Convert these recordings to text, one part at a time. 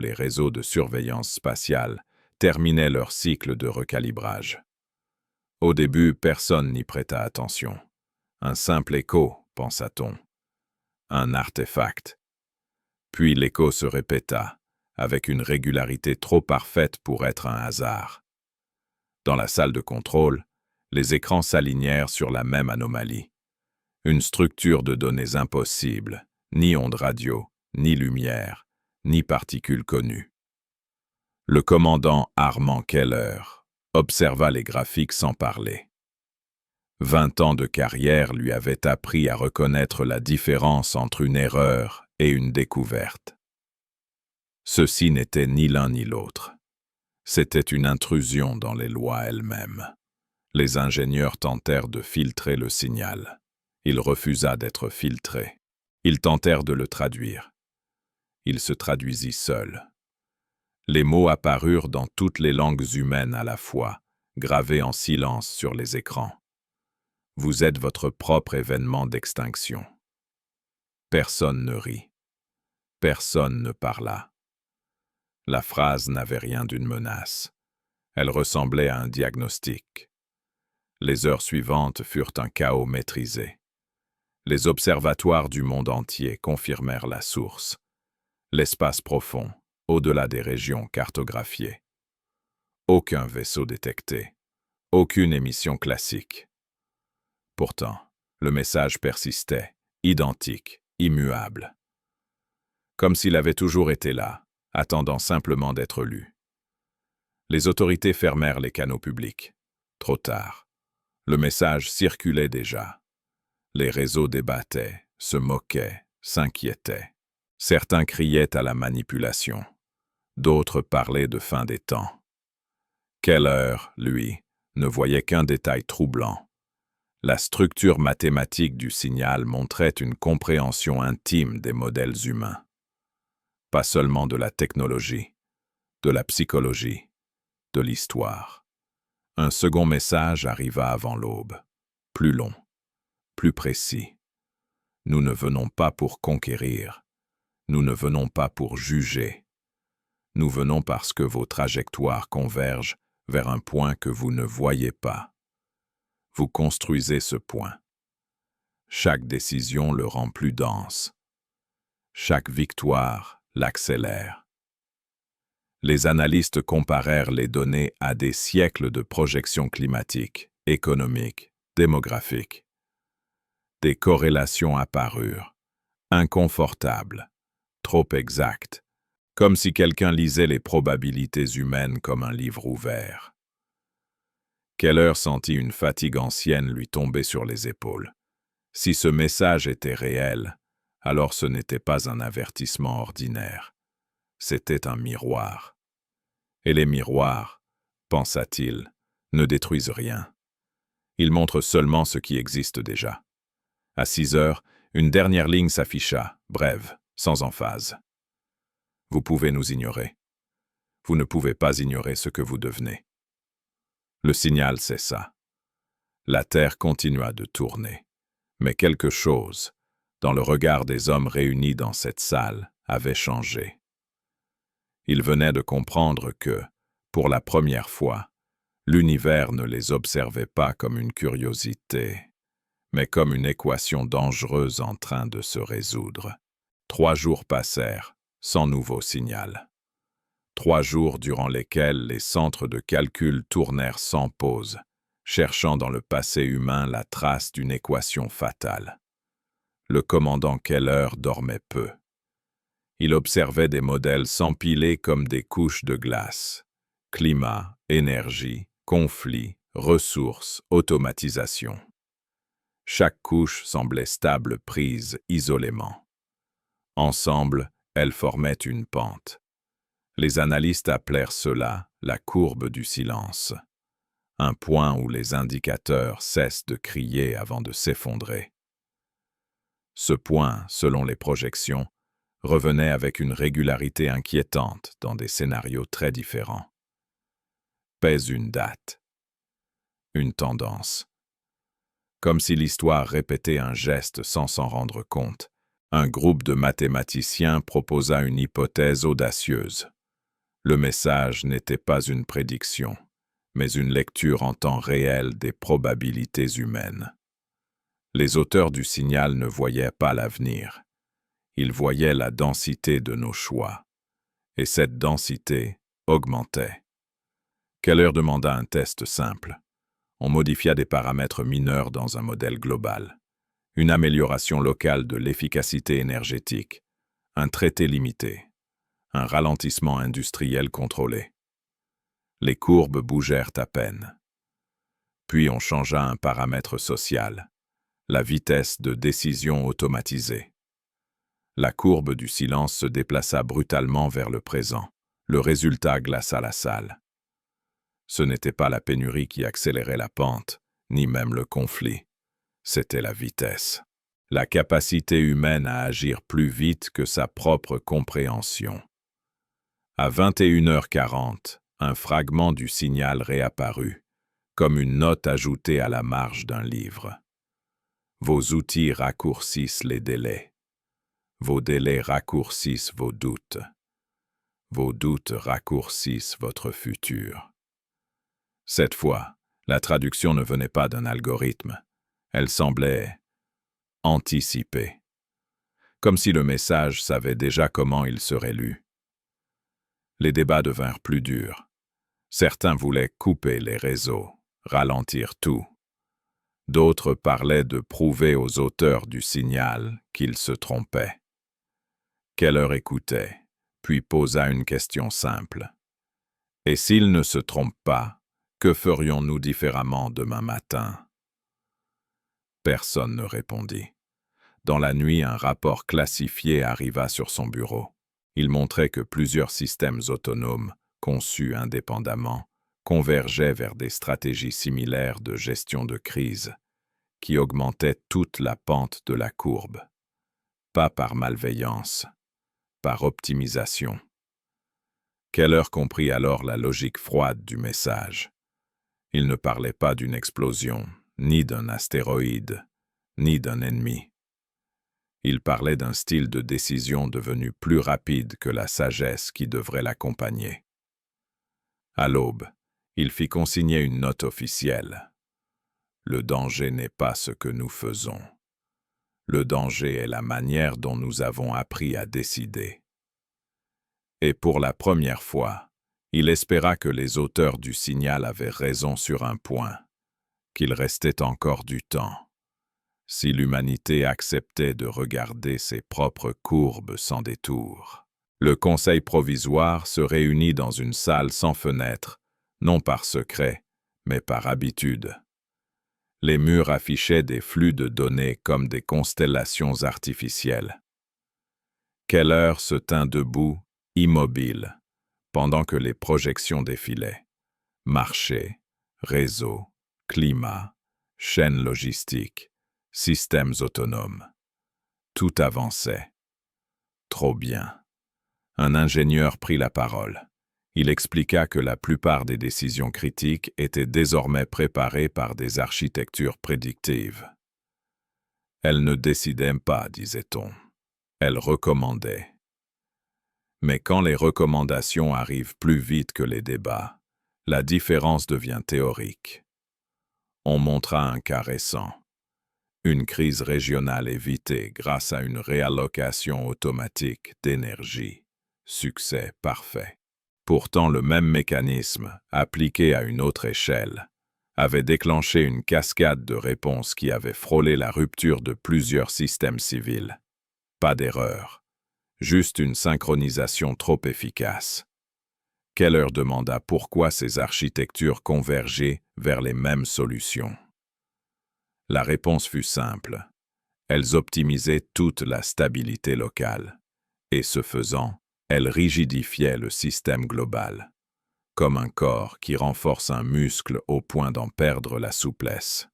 les réseaux de surveillance spatiale terminaient leur cycle de recalibrage. Au début, personne n'y prêta attention. Un simple écho, pensa-t-on. Un artefact. Puis l'écho se répéta, avec une régularité trop parfaite pour être un hasard. Dans la salle de contrôle, les écrans s'alignèrent sur la même anomalie. Une structure de données impossible, ni ondes radio, ni lumière, ni particules connues. Le commandant Armand Keller observa les graphiques sans parler. 20 ans de carrière lui avaient appris à reconnaître la différence entre une erreur et une découverte. Ceci n'était ni l'un ni l'autre. C'était une intrusion dans les lois elles-mêmes. Les ingénieurs tentèrent de filtrer le signal. Il refusa d'être filtré. Ils tentèrent de le traduire. Il se traduisit seul. Les mots apparurent dans toutes les langues humaines à la fois, gravés en silence sur les écrans. Vous êtes votre propre événement d'extinction. Personne ne rit. Personne ne parla. La phrase n'avait rien d'une menace. Elle ressemblait à un diagnostic. Les heures suivantes furent un chaos maîtrisé. Les observatoires du monde entier confirmèrent la source. L'espace profond, au-delà des régions cartographiées. Aucun vaisseau détecté. Aucune émission classique. Pourtant, le message persistait, identique, immuable. Comme s'il avait toujours été là, attendant simplement d'être lu. Les autorités fermèrent les canaux publics. Trop tard. Le message circulait déjà. Les réseaux débattaient, se moquaient, s'inquiétaient. Certains criaient à la manipulation. D'autres parlaient de fin des temps. Keller, lui, ne voyait qu'un détail troublant. La structure mathématique du signal montrait une compréhension intime des modèles humains. Pas seulement de la technologie, de la psychologie, de l'histoire. Un second message arriva avant l'aube, plus long, plus précis. Nous ne venons pas pour conquérir, nous ne venons pas pour juger. Nous venons parce que vos trajectoires convergent vers un point que vous ne voyez pas. Vous construisez ce point. Chaque décision le rend plus dense. Chaque victoire l'accélère. Les analystes comparèrent les données à des siècles de projections climatiques, économiques, démographiques. Des corrélations apparurent, inconfortables, trop exactes, comme si quelqu'un lisait les probabilités humaines comme un livre ouvert. Keller sentit une fatigue ancienne lui tomber sur les épaules. Si ce message était réel, alors ce n'était pas un avertissement ordinaire. C'était un miroir. Et les miroirs, pensa-t-il, ne détruisent rien. Ils montrent seulement ce qui existe déjà. À 6 heures, une dernière ligne s'afficha, brève, sans emphase. Vous pouvez nous ignorer. Vous ne pouvez pas ignorer ce que vous devenez. Le signal cessa. La Terre continua de tourner. Mais quelque chose, dans le regard des hommes réunis dans cette salle, avait changé. Ils venaient de comprendre que, pour la première fois, l'univers ne les observait pas comme une curiosité, mais comme une équation dangereuse en train de se résoudre. 3 jours passèrent, sans nouveau signal. 3 jours durant lesquels les centres de calcul tournèrent sans pause, cherchant dans le passé humain la trace d'une équation fatale. Le commandant Keller dormait peu. Il observait des modèles s'empiler comme des couches de glace. Climat, énergie, conflit, ressources, automatisation. Chaque couche semblait stable prise isolément. Ensemble, elles formaient une pente. Les analystes appelèrent cela la courbe du silence, un point où les indicateurs cessent de crier avant de s'effondrer. Ce point, selon les projections, revenait avec une régularité inquiétante dans des scénarios très différents. Pèse une date, une tendance. Comme si l'histoire répétait un geste sans s'en rendre compte, un groupe de mathématiciens proposa une hypothèse audacieuse. Le message n'était pas une prédiction, mais une lecture en temps réel des probabilités humaines. Les auteurs du signal ne voyaient pas l'avenir. Ils voyaient la densité de nos choix. Et cette densité augmentait. Keller demanda un test simple. On modifia des paramètres mineurs dans un modèle global. Une amélioration locale de l'efficacité énergétique. Un traité limité. Un ralentissement industriel contrôlé. Les courbes bougèrent à peine. Puis on changea un paramètre social. La vitesse de décision automatisée. La courbe du silence se déplaça brutalement vers le présent. Le résultat glaça la salle. Ce n'était pas la pénurie qui accélérait la pente, ni même le conflit. C'était la vitesse. La capacité humaine à agir plus vite que sa propre compréhension. À 21h40, un fragment du signal réapparut, comme une note ajoutée à la marge d'un livre. Vos outils raccourcissent les délais. Vos délais raccourcissent vos doutes. Vos doutes raccourcissent votre futur. Cette fois, la traduction ne venait pas d'un algorithme. Elle semblait anticipée. Comme si le message savait déjà comment il serait lu. Les débats devinrent plus durs. Certains voulaient couper les réseaux, ralentir tout. D'autres parlaient de prouver aux auteurs du signal qu'ils se trompaient. Keller écoutait, puis posa une question simple. Et s'ils ne se trompent pas, que ferions-nous différemment demain matin? Personne ne répondit. Dans la nuit, un rapport classifié arriva sur son bureau. Il montrait que plusieurs systèmes autonomes, conçus indépendamment, convergeaient vers des stratégies similaires de gestion de crise, qui augmentaient toute la pente de la courbe. Pas par malveillance, par optimisation. Keller comprit alors la logique froide du message. Il ne parlait pas d'une explosion, ni d'un astéroïde, ni d'un ennemi. Il parlait d'un style de décision devenu plus rapide que la sagesse qui devrait l'accompagner. À l'aube, il fit consigner une note officielle. Le danger n'est pas ce que nous faisons. Le danger est la manière dont nous avons appris à décider. Et pour la première fois, il espéra que les auteurs du signal avaient raison sur un point, qu'il restait encore du temps. Si l'humanité acceptait de regarder ses propres courbes sans détour. Le conseil provisoire se réunit dans une salle sans fenêtre, non par secret, mais par habitude. Les murs affichaient des flux de données comme des constellations artificielles. Keller se tint debout, immobile, pendant que les projections défilaient. Marché, réseau, climat, chaîne logistique, systèmes autonomes. Tout avançait. Trop bien. Un ingénieur prit la parole. Il expliqua que la plupart des décisions critiques étaient désormais préparées par des architectures prédictives. Elles ne décidaient pas, disait-on. Elles recommandaient. Mais quand les recommandations arrivent plus vite que les débats, la différence devient théorique. On montra un cas récent. Une crise régionale évitée grâce à une réallocation automatique d'énergie. Succès parfait. Pourtant, le même mécanisme, appliqué à une autre échelle, avait déclenché une cascade de réponses qui avait frôlé la rupture de plusieurs systèmes civils. Pas d'erreur, juste une synchronisation trop efficace. Keller demanda pourquoi ces architectures convergeaient vers les mêmes solutions. La réponse fut simple. Elles optimisaient toute la stabilité locale, et ce faisant, elles rigidifiaient le système global, comme un corps qui renforce un muscle au point d'en perdre la souplesse.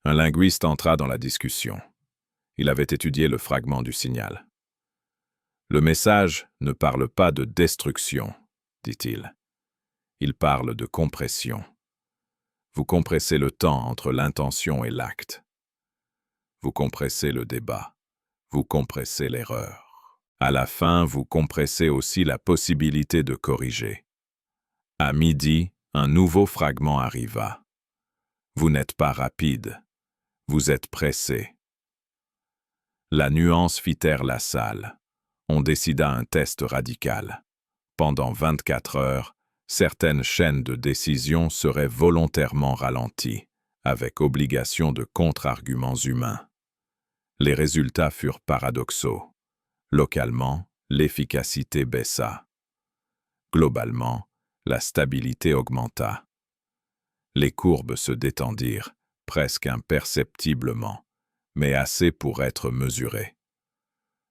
Un linguiste entra dans la discussion. Il avait étudié le fragment du signal. Le message ne parle pas de destruction, dit-il. Il parle de compression. Vous compressez le temps entre l'intention et l'acte. Vous compressez le débat. Vous compressez l'erreur. À la fin, vous compressez aussi la possibilité de corriger. À midi, un nouveau fragment arriva. Vous n'êtes pas rapide, vous êtes pressé. La nuance fit taire la salle. On décida un test radical. Pendant 24 heures, certaines chaînes de décision seraient volontairement ralenties, avec obligation de contre-arguments humains. Les résultats furent paradoxaux. Localement, l'efficacité baissa. Globalement, la stabilité augmenta. Les courbes se détendirent, presque imperceptiblement, mais assez pour être mesurées.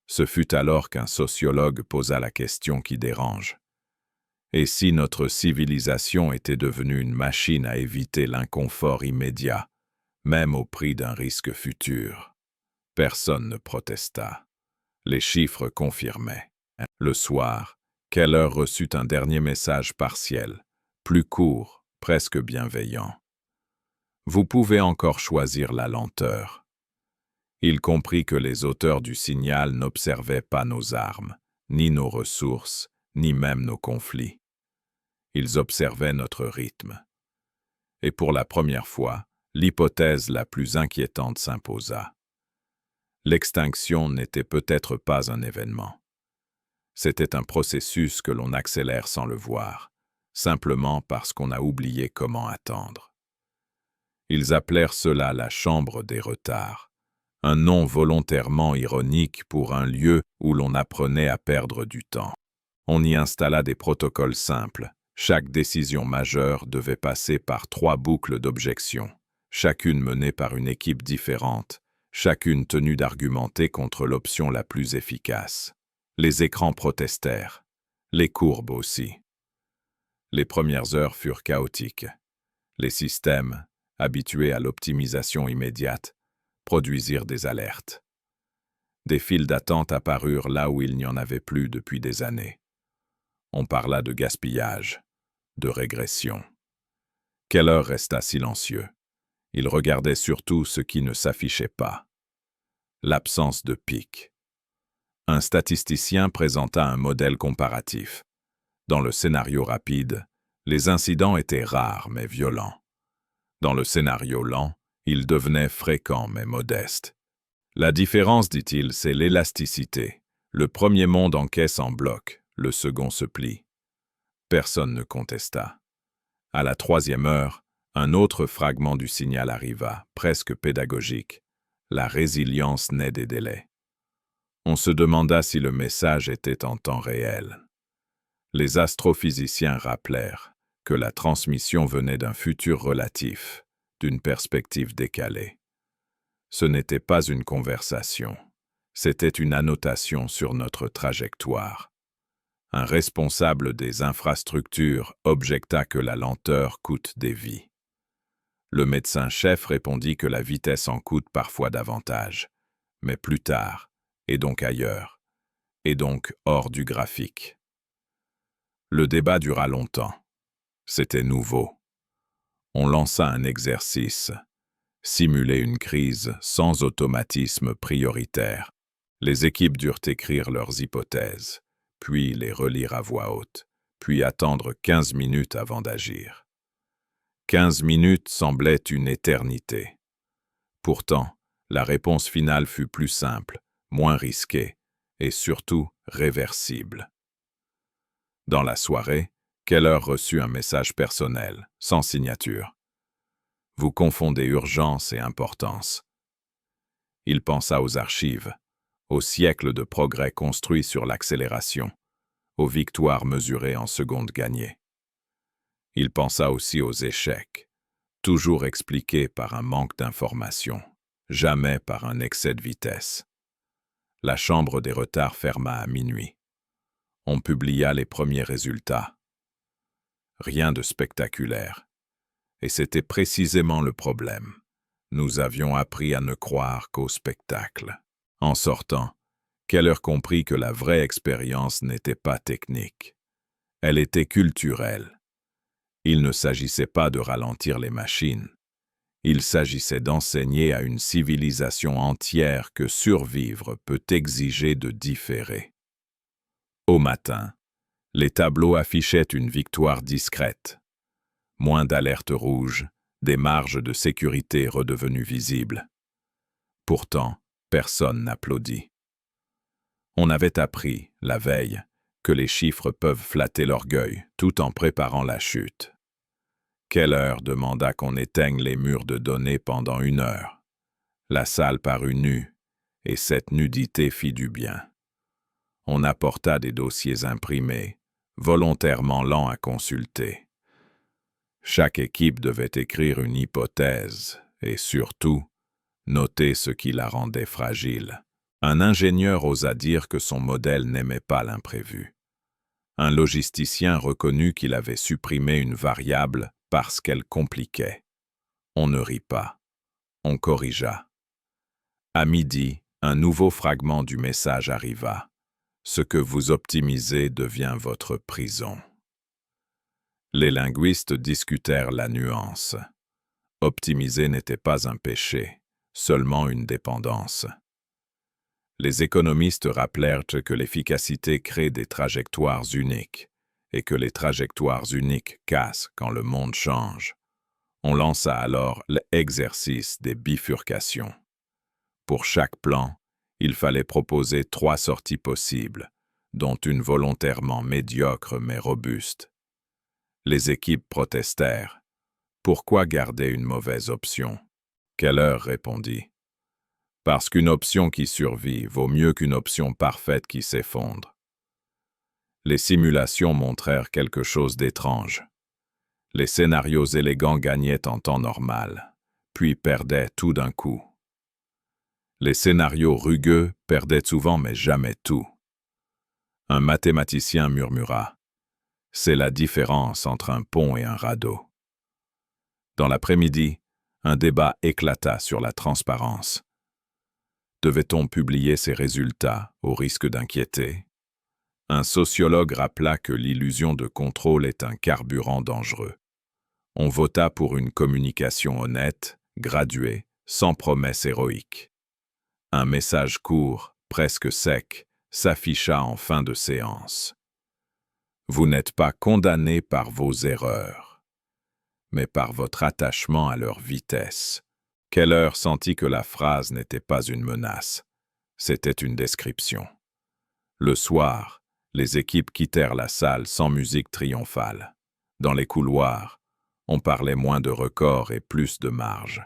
Ce fut alors qu'un sociologue posa la question qui dérange. Et si notre civilisation était devenue une machine à éviter l'inconfort immédiat, même au prix d'un risque futur? Personne ne protesta. Les chiffres confirmaient. Le soir, Keller reçut un dernier message partiel, plus court, presque bienveillant. Vous pouvez encore choisir la lenteur. Il comprit que les auteurs du signal n'observaient pas nos armes, ni nos ressources, ni même nos conflits. Ils observaient notre rythme. Et pour la première fois, l'hypothèse la plus inquiétante s'imposa. L'extinction n'était peut-être pas un événement. C'était un processus que l'on accélère sans le voir, simplement parce qu'on a oublié comment attendre. Ils appelèrent cela la chambre des retards, un nom volontairement ironique pour un lieu où l'on apprenait à perdre du temps. On y installa des protocoles simples. Chaque décision majeure devait passer par 3 boucles d'objection, chacune menée par une équipe différente, chacune tenue d'argumenter contre l'option la plus efficace. Les écrans protestèrent, les courbes aussi. Les premières heures furent chaotiques. Les systèmes, habitués à l'optimisation immédiate, produisirent des alertes. Des files d'attente apparurent là où il n'y en avait plus depuis des années. On parla de gaspillage, de régression. Keller resta silencieux. Il regardait surtout ce qui ne s'affichait pas. L'absence de pic. Un statisticien présenta un modèle comparatif. Dans le scénario rapide, les incidents étaient rares mais violents. Dans le scénario lent, ils devenaient fréquents mais modestes. La différence, dit-il, c'est l'élasticité. Le premier monde encaisse en bloc, le second se plie. Personne ne contesta. À la 3e heure, un autre fragment du signal arriva, presque pédagogique. La résilience naît des délais. On se demanda si le message était en temps réel. Les astrophysiciens rappelèrent que la transmission venait d'un futur relatif, d'une perspective décalée. Ce n'était pas une conversation, c'était une annotation sur notre trajectoire. Un responsable des infrastructures objecta que la lenteur coûte des vies. Le médecin-chef répondit que la vitesse en coûte parfois davantage, mais plus tard, et donc ailleurs, et donc hors du graphique. Le débat dura longtemps. C'était nouveau. On lança un exercice, simuler une crise sans automatisme prioritaire. Les équipes durent écrire leurs hypothèses, puis les relire à voix haute, puis attendre 15 minutes avant d'agir. 15 minutes semblaient une éternité. Pourtant, la réponse finale fut plus simple, moins risquée, et surtout réversible. Dans la soirée, Keller reçut un message personnel, sans signature. Vous confondez urgence et importance. Il pensa aux archives, aux siècles de progrès construits sur l'accélération, aux victoires mesurées en secondes gagnées. Il pensa aussi aux échecs, toujours expliqués par un manque d'information, jamais par un excès de vitesse. La chambre des retards ferma à minuit. On publia les premiers résultats. Rien de spectaculaire. Et c'était précisément le problème. Nous avions appris à ne croire qu'au spectacle. En sortant, Keller comprit que la vraie expérience n'était pas technique. Elle était culturelle. Il ne s'agissait pas de ralentir les machines. Il s'agissait d'enseigner à une civilisation entière que survivre peut exiger de différer. Au matin, les tableaux affichaient une victoire discrète. Moins d'alertes rouges, des marges de sécurité redevenues visibles. Pourtant, personne n'applaudit. On avait appris, la veille, que les chiffres peuvent flatter l'orgueil tout en préparant la chute. Keller demanda qu'on éteigne les murs de données pendant 1 heure. La salle parut nue, et cette nudité fit du bien. On apporta des dossiers imprimés, volontairement lents à consulter. Chaque équipe devait écrire une hypothèse et surtout, noter ce qui la rendait fragile. Un ingénieur osa dire que son modèle n'aimait pas l'imprévu. Un logisticien reconnut qu'il avait supprimé une variable parce qu'elle compliquait. On ne rit pas. On corrigea. À midi, un nouveau fragment du message arriva. Ce que vous optimisez devient votre prison. Les linguistes discutèrent la nuance. Optimiser n'était pas un péché, seulement une dépendance. Les économistes rappelèrent que l'efficacité crée des trajectoires uniques et que les trajectoires uniques cassent quand le monde change. On lança alors l'exercice des bifurcations. Pour chaque plan, il fallait proposer 3 sorties possibles, dont une volontairement médiocre mais robuste. Les équipes protestèrent. Pourquoi garder une mauvaise option? Keller répondit. Parce qu'une option qui survit vaut mieux qu'une option parfaite qui s'effondre. Les simulations montrèrent quelque chose d'étrange. Les scénarios élégants gagnaient en temps normal, puis perdaient tout d'un coup. Les scénarios rugueux perdaient souvent mais jamais tout. Un mathématicien murmura. C'est la différence entre un pont et un radeau. Dans l'après-midi, un débat éclata sur la transparence. Devait-on publier ces résultats au risque d'inquiéter? Un sociologue rappela que l'illusion de contrôle est un carburant dangereux. On vota pour une communication honnête, graduée, sans promesse héroïque. Un message court, presque sec, s'afficha en fin de séance. Vous n'êtes pas condamné par vos erreurs, mais par votre attachement à leur vitesse. Keller sentit que la phrase n'était pas une menace, c'était une description. Le soir, les équipes quittèrent la salle sans musique triomphale. Dans les couloirs, on parlait moins de records et plus de marge.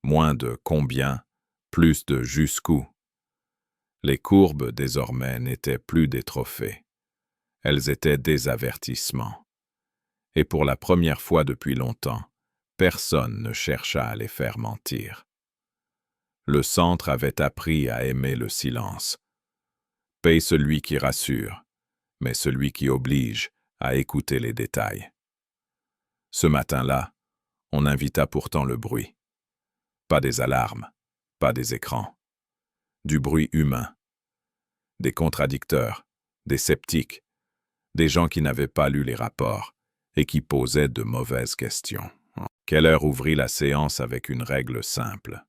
Moins de combien, plus de jusqu'où. Les courbes, désormais, n'étaient plus des trophées. Elles étaient des avertissements. Et pour la première fois depuis longtemps, personne ne chercha à les faire mentir. Le centre avait appris à aimer le silence. Paye celui qui rassure, mais celui qui oblige à écouter les détails. Ce matin-là, on invita pourtant le bruit. Pas des alarmes, pas des écrans. Du bruit humain. Des contradicteurs, des sceptiques, des gens qui n'avaient pas lu les rapports et qui posaient de mauvaises questions. Keller ouvrit la séance avec une règle simple.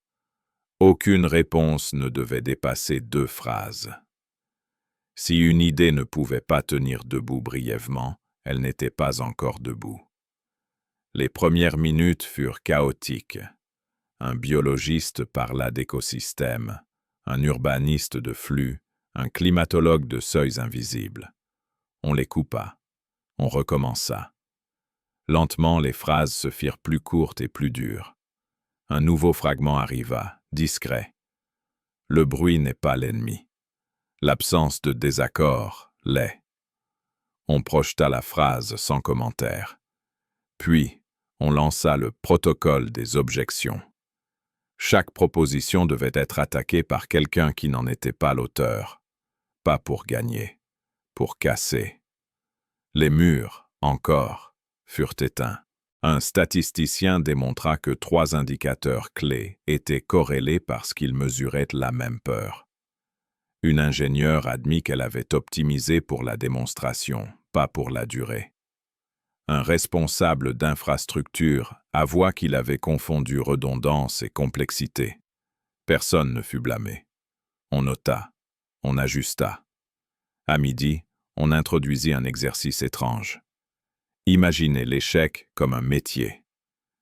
Aucune réponse ne devait dépasser 2 phrases. Si une idée ne pouvait pas tenir debout brièvement, elle n'était pas encore debout. Les premières minutes furent chaotiques. Un biologiste parla d'écosystèmes, un urbaniste de flux, un climatologue de seuils invisibles. On les coupa. On recommença. Lentement, les phrases se firent plus courtes et plus dures. Un nouveau fragment arriva, discret. Le bruit n'est pas l'ennemi. L'absence de désaccord l'est. On projeta la phrase sans commentaire. Puis, on lança le protocole des objections. Chaque proposition devait être attaquée par quelqu'un qui n'en était pas l'auteur. Pas pour gagner, pour casser. Les murs, encore, furent éteints. Un statisticien démontra que 3 indicateurs clés étaient corrélés parce qu'ils mesuraient la même peur. Une ingénieure admit qu'elle avait optimisé pour la démonstration, pas pour la durée. Un responsable d'infrastructure avoua qu'il avait confondu redondance et complexité. Personne ne fut blâmé. On nota, on ajusta. À midi, On introduisit un exercice étrange. Imaginez l'échec comme un métier.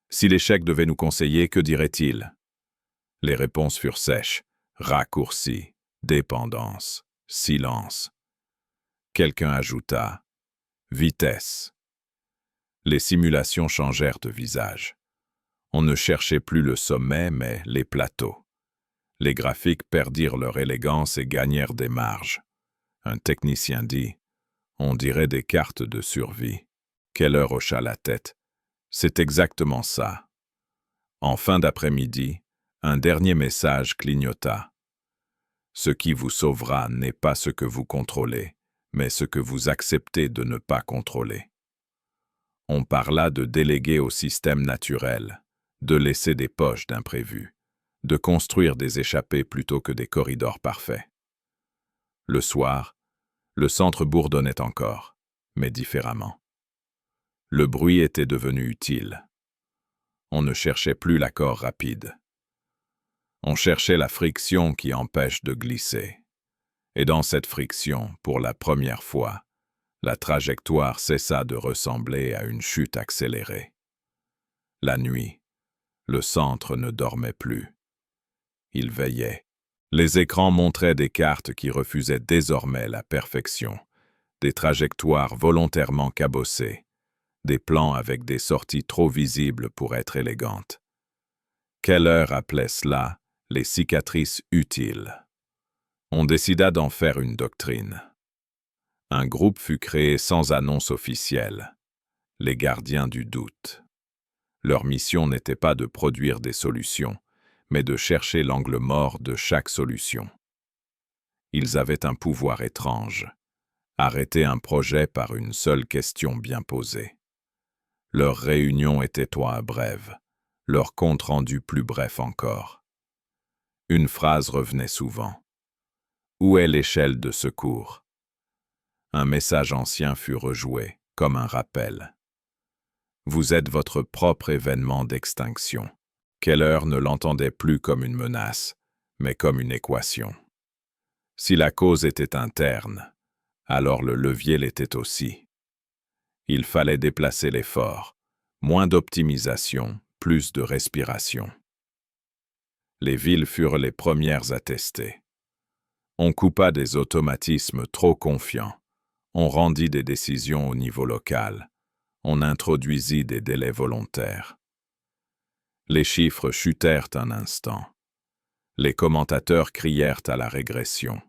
Si l'échec devait nous conseiller, que dirait-il? Les réponses furent sèches, raccourcis, dépendance, silence. Quelqu'un ajouta « vitesse ». Les simulations changèrent de visage. On ne cherchait plus le sommet, mais les plateaux. Les graphiques perdirent leur élégance et gagnèrent des marges. Un technicien dit « on dirait des cartes de survie ». Keller hocha la tête. « C'est exactement ça ». En fin d'après-midi, un dernier message clignota. « Ce qui vous sauvera n'est pas ce que vous contrôlez, mais ce que vous acceptez de ne pas contrôler. » On parla de déléguer au système naturel, de laisser des poches d'imprévus, de construire des échappées plutôt que des corridors parfaits. Le soir, le centre bourdonnait encore, mais différemment. Le bruit était devenu utile. On ne cherchait plus l'accord rapide. On cherchait la friction qui empêche de glisser. Et dans cette friction, pour la première fois, la trajectoire cessa de ressembler à une chute accélérée. La nuit, le centre ne dormait plus. Il veillait. Les écrans montraient des cartes qui refusaient désormais la perfection, des trajectoires volontairement cabossées, des plans avec des sorties trop visibles pour être élégantes. Keller appelait cela les cicatrices utiles. On décida d'en faire une doctrine. Un groupe fut créé sans annonce officielle, les gardiens du doute. Leur mission n'était pas de produire des solutions, mais de chercher l'angle mort de chaque solution. Ils avaient un pouvoir étrange, arrêter un projet par une seule question bien posée. Leurs réunions étaient brèves, leur compte-rendu plus bref encore. Une phrase revenait souvent. « Où est l'échelle de secours ?» Un message ancien fut rejoué, comme un rappel. « Vous êtes votre propre événement d'extinction. » Keller ne l'entendait plus comme une menace, mais comme une équation. Si la cause était interne, alors le levier l'était aussi. Il fallait déplacer l'effort, moins d'optimisation, plus de respiration. Les villes furent les premières à tester. On coupa des automatismes trop confiants, on rendit des décisions au niveau local, on introduisit des délais volontaires. Les chiffres chutèrent un instant. Les commentateurs crièrent à la régression.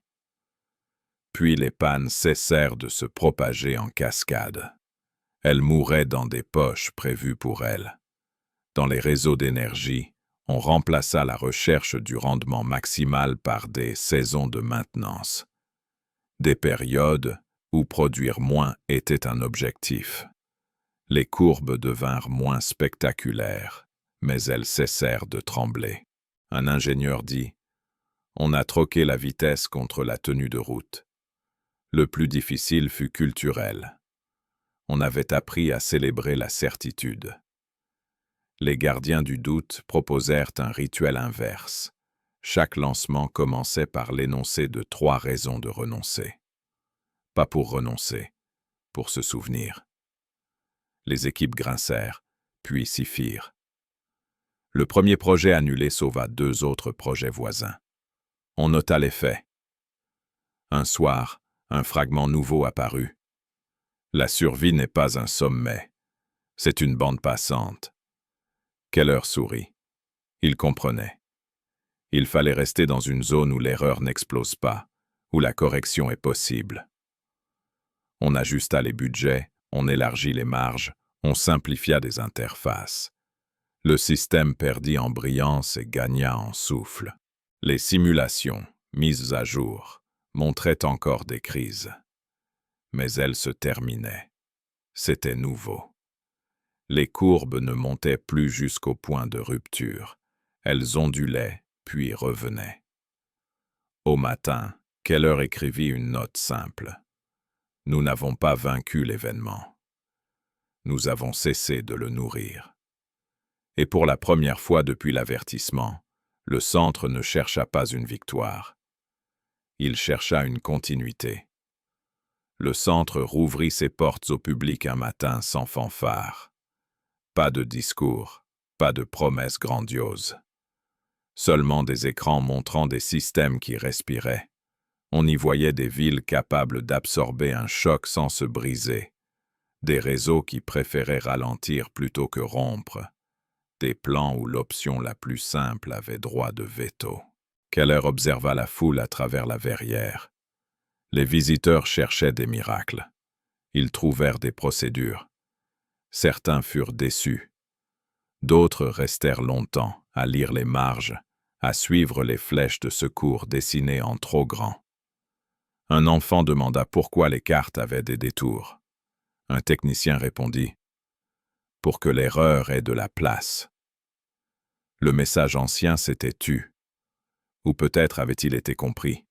Puis les pannes cessèrent de se propager en cascade. Elles mouraient dans des poches prévues pour elles. Dans les réseaux d'énergie, on remplaça la recherche du rendement maximal par des saisons de maintenance. Des périodes où produire moins était un objectif. Les courbes devinrent moins spectaculaires, mais elles cessèrent de trembler. Un ingénieur dit « On a troqué la vitesse contre la tenue de route. » Le plus difficile fut culturel. On avait appris à célébrer la certitude. Les gardiens du doute proposèrent un rituel inverse. Chaque lancement commençait par l'énoncé de 3 raisons de renoncer. Pas pour renoncer, pour se souvenir. Les équipes grincèrent, puis s'y firent. Le premier projet annulé sauva 2 autres projets voisins. On nota les faits. Un soir, un fragment nouveau apparut. La survie n'est pas un sommet, c'est une bande passante. Keller sourit. Il comprenait. Il fallait rester dans une zone où l'erreur n'explose pas, où la correction est possible. On ajusta les budgets, on élargit les marges, on simplifia des interfaces. Le système perdit en brillance et gagna en souffle. Les simulations, mises à jour, montraient encore des crises. Mais elles se terminaient. C'était nouveau. Les courbes ne montaient plus jusqu'au point de rupture. Elles ondulaient, puis revenaient. Au matin, Keller écrivit une note simple. « Nous n'avons pas vaincu l'événement. Nous avons cessé de le nourrir. » Et pour la première fois depuis l'avertissement, le centre ne chercha pas une victoire. Il chercha une continuité. le centre rouvrit ses portes au public un matin sans fanfare. Pas de discours, pas de promesses grandioses. Seulement des écrans montrant des systèmes qui respiraient. On y voyait des villes capables d'absorber un choc sans se briser. Des réseaux qui préféraient ralentir plutôt que rompre. Des plans où l'option la plus simple avait droit de veto. Keller observa la foule à travers la verrière. Les visiteurs cherchaient des miracles. Ils trouvèrent des procédures. Certains furent déçus. D'autres restèrent longtemps à lire les marges, à suivre les flèches de secours dessinées en trop grand. Un enfant demanda pourquoi les cartes avaient des détours. Un technicien répondit « Pour que l'erreur ait de la place ». Le message ancien s'était tu. Ou peut-être avait-il été compris.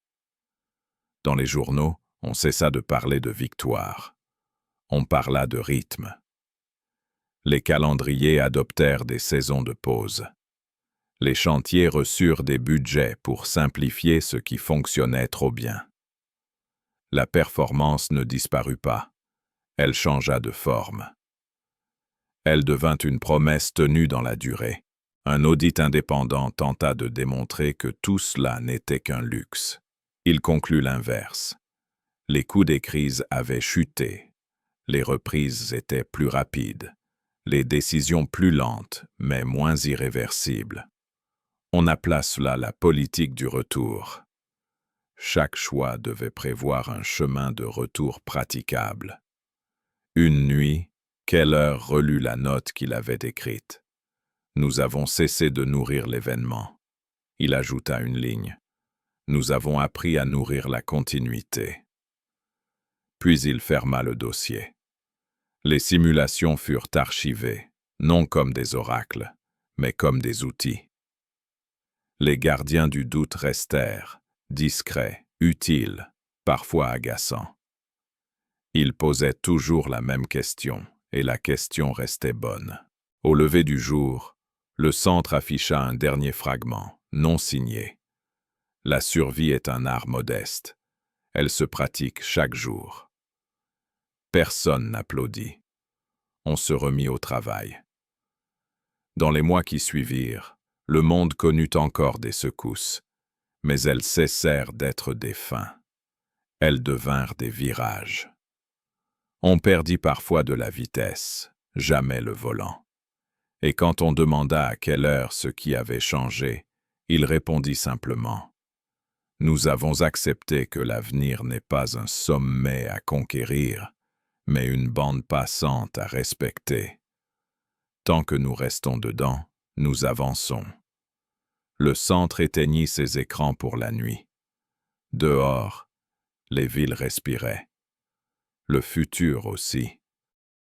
Dans les journaux, on cessa de parler de victoire. On parla de rythme. Les calendriers adoptèrent des saisons de pause. Les chantiers reçurent des budgets pour simplifier ce qui fonctionnait trop bien. La performance ne disparut pas. Elle changea de forme. Elle devint une promesse tenue dans la durée. Un audit indépendant tenta de démontrer que tout cela n'était qu'un luxe. Il conclut l'inverse. Les coûts des crises avaient chuté. Les reprises étaient plus rapides. Les décisions plus lentes, mais moins irréversibles. On appela cela la politique du retour. Chaque choix devait prévoir un chemin de retour praticable. Une nuit, Keller relut la note qu'il avait écrite. Nous avons cessé de nourrir l'événement. Il ajouta une ligne. Nous avons appris à nourrir la continuité. Puis il ferma le dossier. Les simulations furent archivées, non comme des oracles, mais comme des outils. Les gardiens du doute restèrent, discrets, utiles, parfois agaçants. Ils posaient toujours la même question, et la question restait bonne. Au lever du jour, le centre afficha un dernier fragment, non signé. La survie est un art modeste. Elle se pratique chaque jour. Personne n'applaudit. On se remit au travail. Dans les mois qui suivirent, le monde connut encore des secousses, mais elles cessèrent d'être des fins. Elles devinrent des virages. On perdit parfois de la vitesse, jamais le volant. Et quand on demanda à Keller ce qui avait changé, il répondit simplement « Nous avons accepté que l'avenir n'est pas un sommet à conquérir, mais une bande passante à respecter. Tant que nous restons dedans, nous avançons. » Le centre éteignit ses écrans pour la nuit. Dehors, les villes respiraient. Le futur aussi.